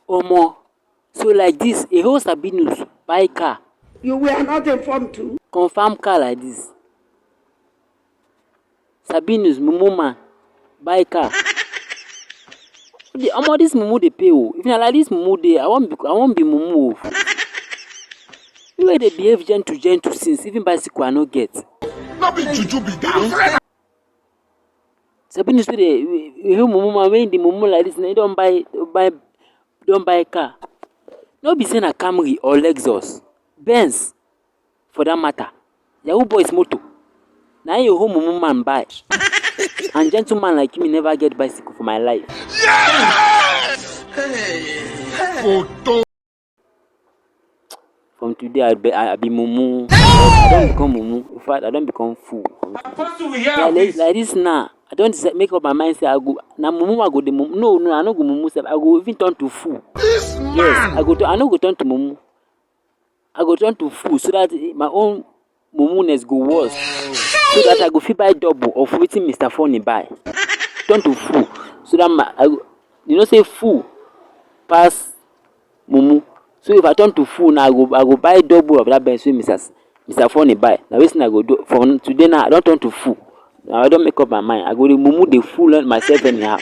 Omo, so like this, a whole sabinus buy car, You were not informed too. confirm car like this. Sabinus mumu man buy car. Omo, this mumu dey pay o. If na like this mumu dey, I wan be mumu o. You wey dey behave gentle since even bicycle I no get. No be juju be that. Sabinus wey dey mumu man wey dey mumu like this, na he don buy car. No be say na Camry or Lexus, Benz for that matter. Yahoo boys motor. Na him your whole mumu man buy. And gentleman like me never get bicycle for my life. Yes! Hey! Photo. From today I be mumu. I don't become mumu. In fact, I don't become fool. Yeah, like this now. I don't make up my mind say I go na mumu I go the mumu. No, I no go mumu sef. I go even turn to fool. This man. Yes, I no go turn to mumu. I go turn to fool so that my own mumuness go worse. So that I go fit buy double of wetin Mr. Funny buy. Turn to fool. So that say fool pass mumu. So if I turn to fool now, I go buy double of that Benz wey Mr. Funny buy. Now wetin I go do from today now, I don turn to fool. Now I don't make up my mind. I go the mumu the fool myself anyhow.